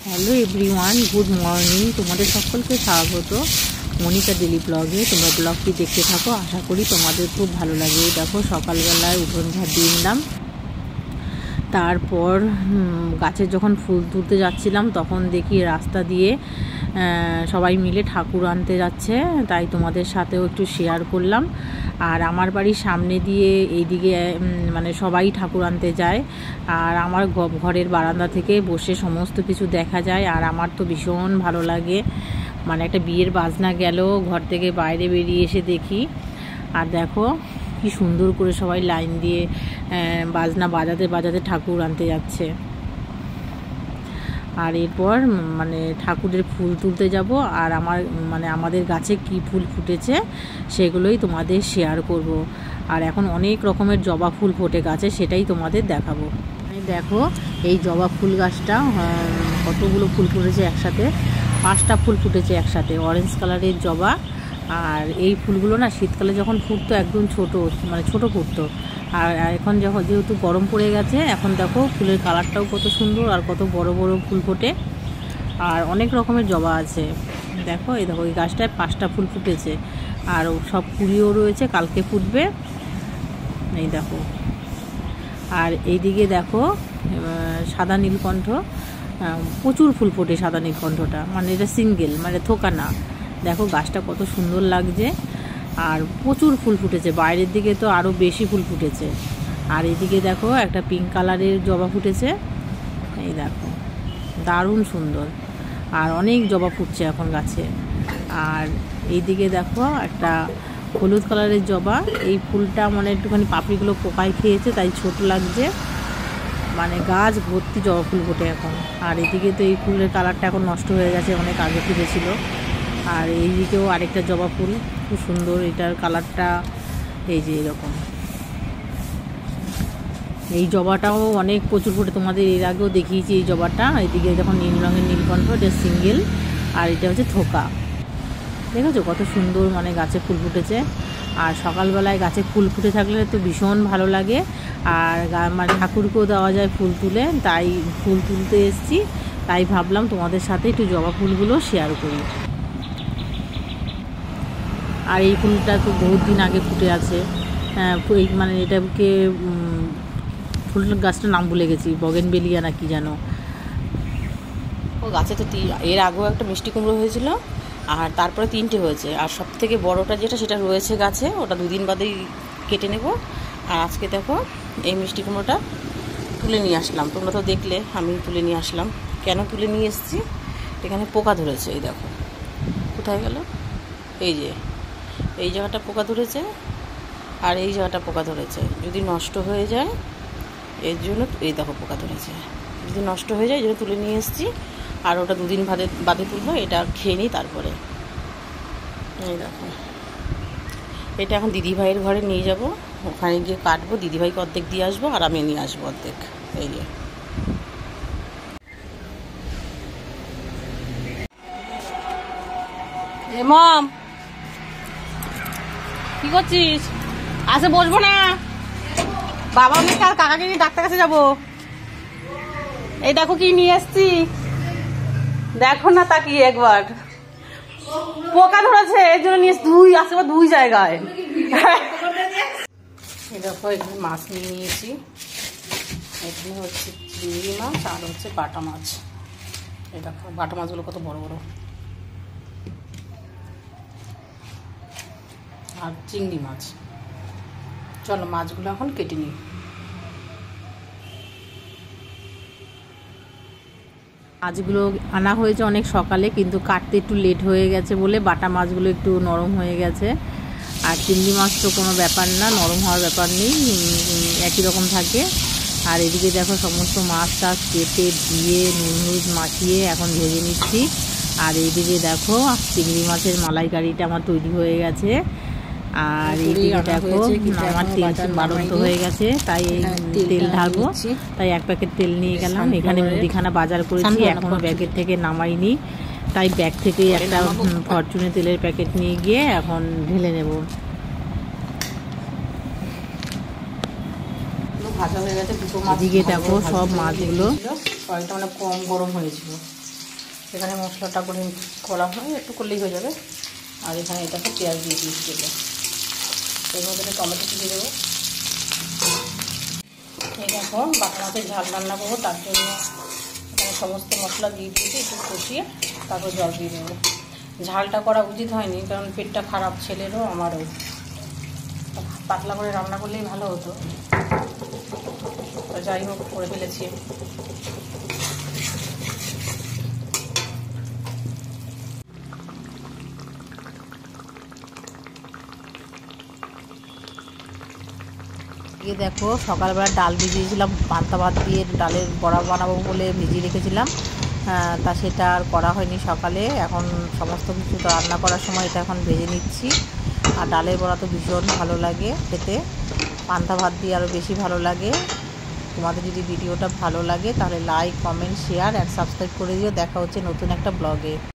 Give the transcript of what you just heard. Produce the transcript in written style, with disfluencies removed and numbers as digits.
Hello everyone, good morning. তোমাদের সকলকে স্বাগত মনিকা ডেলি ব্লগে। তোমরা ব্লগটি দেখতে থাকো, আশা করি তোমাদের খুব ভালো লাগে। দেখো সকালবেলায় উঠোন ঝাড় দিয়ে নিলাম, তারপর গাছের যখন ফুল তুলতে যাচ্ছিলাম তখন দেখি রাস্তা দিয়ে সবাই মিলে ঠাকুর আনতে যাচ্ছে, তাই তোমাদের সাথেও একটু শেয়ার করলাম। আর আমার বাড়ির সামনে দিয়ে এইদিকে মানে সবাই ঠাকুর আনতে যায়, আর আমার ঘরের বারান্দা থেকে বসে সমস্ত কিছু দেখা যায়। আর আমার তো ভীষণ ভালো লাগে, মানে একটা বিয়ের বাজনা গেল, ঘর থেকে বাইরে বেরিয়ে এসে দেখি, আর দেখো কি সুন্দর করে সবাই লাইন দিয়ে বাজনা বাজাতে বাজাতে ঠাকুর আনতে যাচ্ছে। আর এরপর মানে ঠাকুরের ফুল তুলতে যাব, আর আমাদের গাছে কি ফুল ফুটেছে সেগুলোই তোমাদের শেয়ার করব। আর এখন অনেক রকমের জবা ফুল ফোটে গাছে, সেটাই তোমাদের দেখাবো। দেখো এই জবা ফুল গাছটা কতগুলো ফুল ফুটেছে একসাথে, 5টা ফুল ফুটেছে একসাথে, অরেঞ্জ কালারের জবা। আর এই ফুলগুলো না শীতকালে যখন ফুটতো একদম ছোট ফুটতো, আর এখন যেহেতু গরম পড়ে গেছে, এখন দেখো ফুলের কালারটাও কত সুন্দর, আর কত বড় বড় ফুল ফোটে, আর অনেক রকমের জবা আছে। দেখো এই গাছটায় 5টা ফুল ফুটেছে, আর সব কুড়িও রয়েছে, কালকে ফুটবে। এই দেখো, আর এইদিকে দেখো সাদা নীলকণ্ঠ, প্রচুর ফুল ফোটে সাদা নীলকণ্ঠটা, মানে এটা সিঙ্গেল, মানে থোকা না। দেখো গাছটা কত সুন্দর লাগছে, আর প্রচুর ফুল ফুটেছে, বাইরের দিকে তো আরও বেশি ফুল ফুটেছে। আর এদিকে দেখো একটা পিঙ্ক কালারের জবা ফুটেছে, এই দেখো দারুণ সুন্দর, আর অনেক জবা ফুটছে এখন গাছে। আর এইদিকে দেখো একটা হলুদ কালারের জবা, এই ফুলটা মানে একটুখানি পাপড়িগুলো পোকায় খেয়েছে, তাই ছোট লাগছে, মানে গাছ ভর্তি জবা ফুল ফোটে এখন। আর এদিকে তো এই ফুলের কালারটা এখন নষ্ট হয়ে গেছে, অনেক আগে ফুটেছিল। আর এইদিকেও আরেকটা জবা ফুল, খুব সুন্দর, এটার কালারটা এই যে এরকম। এই জবাটাও অনেক প্রচুর ফোটে, তোমাদের এর আগেও দেখিয়েছি এই জবাটা। এইদিকে দেখো নীল রঙের নীলকণ্ঠ, এটা সিঙ্গেল, আর এটা হচ্ছে থোকা। দেখেছো কত সুন্দর মানে গাছে ফুল ফুটেছে। আর সকালবেলায় গাছে ফুল ফুটে থাকলে তো ভীষণ ভালো লাগে, আর মানে ঠাকুরকেও দেওয়া যায় ফুল তুলে, তাই ফুল তুলতে এসেছি, তাই ভাবলাম তোমাদের সাথে একটু জবা ফুলগুলো শেয়ার করি। আর এই ফুলটা তো বহুত দিন আগে ফুটে আছে, মানে এটাকে ফুল গাছটার নাম ভুলে গেছি, বগেনভেলিয়া না কি যেন। ও গাছে তো এর আগেও একটা মিষ্টি কুমড়ো হয়েছিল, আর তারপরে 3টে হয়েছে, আর সব থেকে বড়োটা সেটা রয়েছে গাছে, ওটা 2 দিন বাদেই কেটে নেব। আর আজকে দেখো এই মিষ্টি কুমড়োটা তুলে নিয়ে আসলাম, তোমরা তো দেখলে আমি তুলে নিয়ে আসলাম। কেন তুলে নিয়ে এসেছি, এখানে পোকা ধরেছে, এই দেখো কোথায় গেল, এই যে এই জায়গাটা পোকা ধরেছে, আর এই জায়গাটা পোকা ধরেছে, যদি নষ্ট হয়ে যায় এর জন্য, এই দেখো পোকা ধরেছে, যদি নষ্ট হয়ে যায় এই জন্য তুলে নিয়ে এসেছি। আর ওটা 2 দিন বাদে তুলবো, এটা খেয়ে নিই তারপরে। এই দেখো এটা এখন দিদিভাইয়ের ঘরে নিয়ে যাব, ওখানে গিয়ে কাটবো, দিদিভাইকে অর্ধেক দিয়ে আসবো, আর আমি নিয়ে আসবো অর্ধেক। এই যে মম কি করছিস? আসে বসবো না, বাবা আমি কাকাকে নিয়ে ডাক্তার কাছে যাবো। এই দেখো কি নিয়ে এসছি, দেখো না তাকিয়ে একবার, পোকা ধরেছে এর জন্য নিয়ে আসতে 2 জায়গায়। এই দেখো এখানে মাছ নিয়ে নিয়েছি, এখানে হচ্ছে চিংড়ি মাছ আর হচ্ছে বাটা মাছ। এই দেখো বাটা মাছগুলো কত বড় বড়, আর চিংড়ি মাছ। চলো মাছগুলো এখন কেটে নিই। মাছগুলো আনা হয়েছে অনেক সকালে, কিন্তু কাটতে একটু লেট হয়ে গেছে বলে বাটা মাছগুলো একটু নরম হয়ে গেছে। আর চিংড়ি মাছ তো কোনো ব্যাপার না, নরম হওয়ার ব্যাপার নেই, একই রকম থাকে। আর এদিকে দেখো সমস্ত মাছ টাছ কেটে ধুয়ে নুন হলুদ মাখিয়ে এখন ভেজে নিচ্ছি। আর এইদিকে দেখো চিংড়ি মাছের মালাইকারিটা আমার তৈরি হয়ে গেছে। আর এইদিকে দেখো আমার তেল বাড়ন্ত হয়ে গেছে, তাই তেল ঢালবো, তাই 1 প্যাকেট তেল নিয়ে গেলাম। এখানে মুদিখানা বাজার করেছি, এখনো ব্যাগের থেকে নামাইনি, তাই ব্যাগ থেকে একটা ফরচুনে তেলের প্যাকেট নিয়ে গিয়ে এখন ঢেলে নেব। ভাজা হয়ে গেছে, 2টো মাছ। এদিকে দেখো সব মাছগুলো কয়েকটা মানে কম গরম হয়েছিল, এখানে মশলাটা করে করা হয়, একটু করলেই হয়ে যাবে। আর এখানে এটাকে পেঁয়াজ দিয়ে দিয়েছি দেবো, এর মধ্যে টমেটো দিয়ে দেবো। এই দেখো বাটা মাছের ঝাল রান্না করবো, তার জন্য এখানে সমস্ত মশলা দিয়ে দিয়েছি, একটু কষিয়ে তারপর জল দিয়ে দেবো। ঝালটা করা উচিত হয়নি, কারণ পেটটা খারাপ ছেলেরও আমারও, পাতলা করে রান্না করলেই ভালো হতো, যাই হোক করে ফেলেছি। ये দেখো সকালবেলা ডাল ভিজিয়েছিলাম, পান্তা ভাত দিয়ে ডালের বড়া বানাবো বলে ভিজিয়ে রেখেছিলাম, তা সেটা আর করা হয়নি সকালে। এখন সমস্ত কিছু রান্না করার সময় এটা এখন ভেজে নিচ্ছি। আর ডালের বড়া তো ভীষণ ভালো লাগে খেতে, পান্তা ভাত দিয়ে আরও বেশি ভালো লাগে। তোমাদের যদি ভিডিওটা ভালো লাগে তাহলে like, comment, share and subscribe করে দিও। দেখা হচ্ছে নতুন একটা ব্লগে।